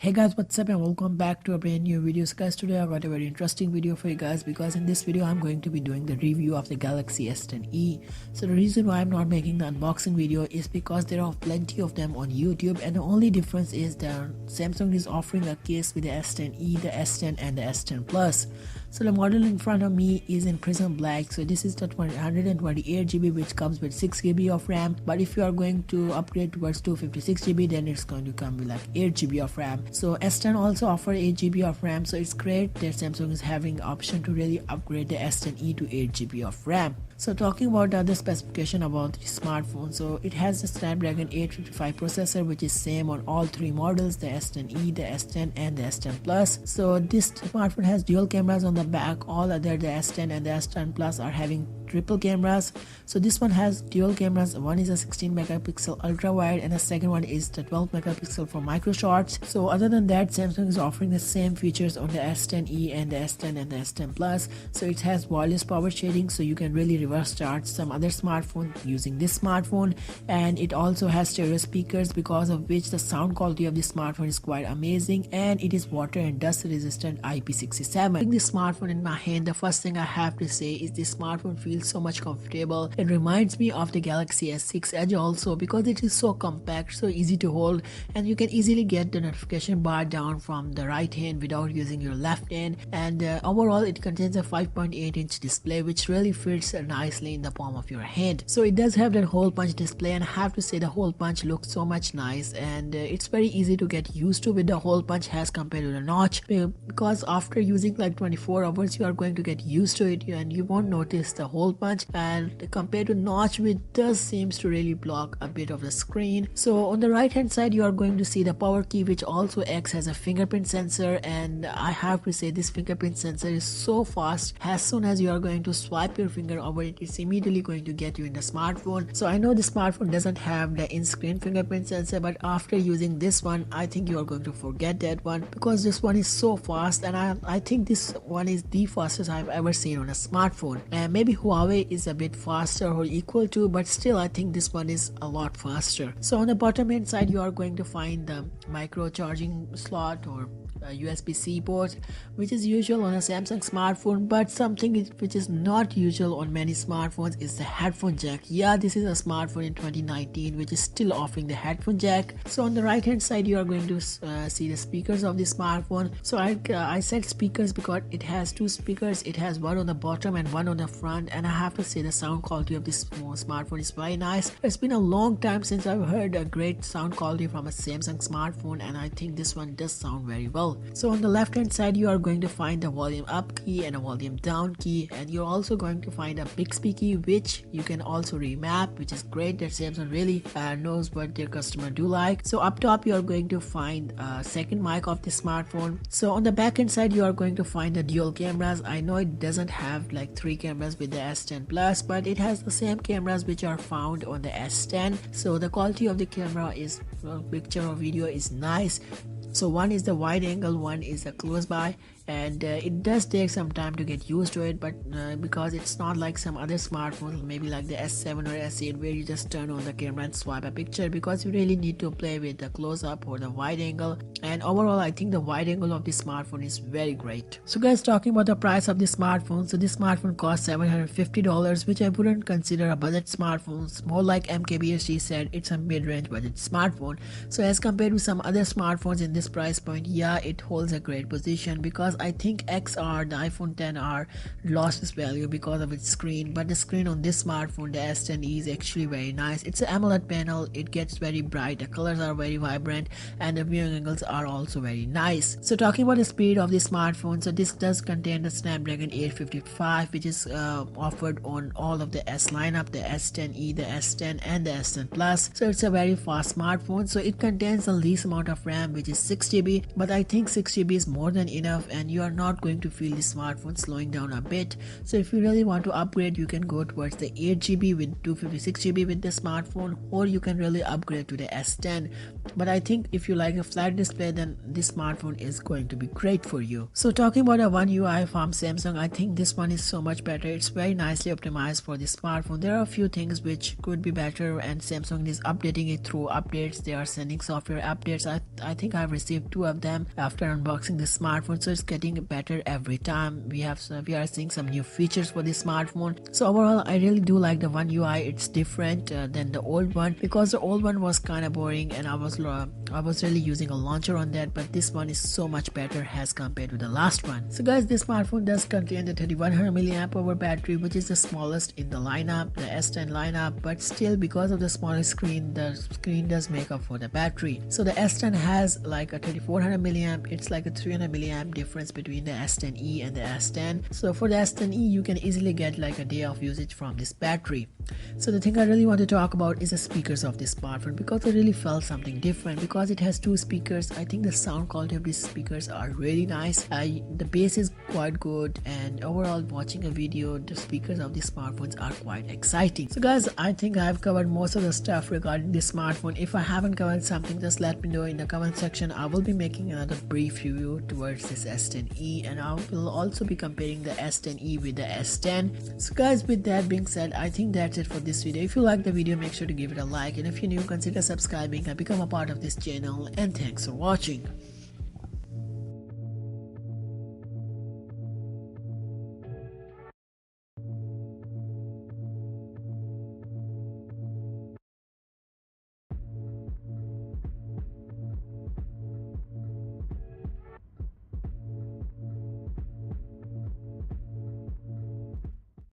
Hey guys, what's up and welcome back to a brand new video. So guys, today I got a very interesting video for you guys because in this video I'm going to be doing the review of the Galaxy S10e. So the reason why I'm not making the unboxing video is because there are plenty of them on YouTube, and the only difference is that Samsung is offering a case with the S10e, the S10 and the S10 Plus. So the model in front of me is in Prism Black. So this is the 128GB which comes with 6GB of RAM, but if you are going to upgrade towards 256GB, then it's going to come with like 8GB of RAM. So S10 also offer 8GB of RAM, so it's great that Samsung is having the option to really upgrade the S10e to 8GB of RAM. So talking about the other specification about the smartphone, so it has the Snapdragon 855 processor, which is same on all three models, the S10e, the S10 and the S10 Plus. So this smartphone has dual cameras on the back. All other the S10 and the S10 Plus are having triple cameras. So this one has dual cameras. One is a 16 megapixel ultra wide and the second one is the 12 megapixel for micro shots. So other than that, Samsung is offering the same features on the S10e and the S10 and the S10 Plus. So it has wireless power shading, so you can really reverse charge some other smartphone using this smartphone, and it also has stereo speakers, because of which the sound quality of this smartphone is quite amazing, and it is water and dust resistant IP67. With this smartphone in my hand, the first thing I have to say is this smartphone feels so much comfortable. It reminds me of the Galaxy S6 Edge also, because it is so compact, so easy to hold, and you can easily get the notification bar down from the right hand without using your left hand. And overall it contains a 5.8-inch display which really fits nicely in the palm of your hand. So it does have that hole punch display, and I have to say the hole punch looks so much nice, and it's very easy to get used to with the hole punch as compared to the notch, because after using like 24 hours you are going to get used to it and you won't notice the hole punch, and compared to notch, which does seems to really block a bit of the screen. So on the right hand side you are going to see the power key, which also acts as a fingerprint sensor, and I have to say this fingerprint sensor is so fast. As soon as you are going to swipe your finger over it, it's immediately going to get you in the smartphone. So I know the smartphone doesn't have the in-screen fingerprint sensor, but after using this one I think you are going to forget that one, because this one is so fast, and I think this one is the fastest I've ever seen on a smartphone. And maybe Huawei is a bit faster or equal to, but still I think this one is a lot faster. So on the bottom hand side you are going to find the micro charging slot or USB-C port, which is usual on a Samsung smartphone, but something which is not usual on many smartphones is the headphone jack. Yeah, this is a smartphone in 2019 which is still offering the headphone jack. So on the right hand side you are going to see the speakers of the smartphone. So I said speakers because it has two speakers. It has one on the bottom and one on the front, and I have to say the sound quality of this smartphone is very nice. It's been a long time since I've heard a great sound quality from a Samsung smartphone, and I think this one does sound very well. So on the left hand side you are going to find the volume up key and a volume down key, and you're also going to find a Bixby key which you can also remap, which is great that Samsung really knows what their customer do like. So up top you are going to find a second mic of the smartphone. So on the back hand side you are going to find the dual cameras. I know it doesn't have like 3 cameras with the S10 Plus, but it has the same cameras which are found on the S10. So the quality of the camera is picture or video is nice. So one is the wide angle, one is a close by, and it does take some time to get used to it, but because it's not like some other smartphones, maybe like the S7 or S8, where you just turn on the camera and swipe a picture, because you really need to play with the close-up or the wide angle. And overall I think the wide angle of this smartphone is very great. So guys, talking about the price of this smartphone, so this smartphone costs $750, which I wouldn't consider a budget smartphone. It's more like MKBHD said, it's a mid-range budget smartphone. So as compared to some other smartphones in this price point, yeah, it holds a great position, because I think XR, the iPhone XR, lost its value because of its screen, but the screen on this smartphone, the S10e, is actually very nice. It's an AMOLED panel, it gets very bright, the colors are very vibrant, and the viewing angles are also very nice. So talking about the speed of this smartphone, so this does contain the Snapdragon 855, which is offered on all of the S lineup, the S10e, the S10 and the S10 Plus. So it's a very fast smartphone. So it contains the least amount of RAM, which is 6GB, but I think 6GB is more than enough, and and you are not going to feel the smartphone slowing down a bit. So if you really want to upgrade, you can go towards the 8GB with 256GB with the smartphone, or you can really upgrade to the S10. But I think if you like a flat display, then this smartphone is going to be great for you. So talking about a One UI from Samsung, I think this one is so much better. It's very nicely optimized for the smartphone. There are a few things which could be better, and Samsung is updating it through updates. They are sending software updates. I think I've received 2 of them after unboxing the smartphone, so it's getting better every time. We are seeing some new features for the smartphone. So overall, I really do like the One UI. It's different than the old one, because the old one was kind of boring and I was really using a launcher on that, but this one is so much better as compared to the last one. So guys, this smartphone does contain the 3100 mAh battery, which is the smallest in the lineup, the S10 lineup, but still, because of the smaller screen, the screen does make up for the battery. So the S10 has like a 3400 mAh. It's like a 300 mAh difference between the S10e and the S10. So for the S10e, you can easily get like a day of usage from this battery. So the thing I really want to talk about is the speakers of this smartphone, because I really felt something different because it has 2 speakers. I think the sound quality of these speakers are really nice. The bass is quite good, and overall, watching a video, the speakers of these smartphones are quite exciting. So guys, I think I've covered most of the stuff regarding this smartphone. If I haven't covered something, just let me know in the comment section. I will be making another brief review towards this S10e, and I will also be comparing the S10e with the S10. So guys, with that being said, I think that's it for this video. If you like the video, make sure to give it a like, and if you're new, consider subscribing and become a part of this channel. And thanks for watching.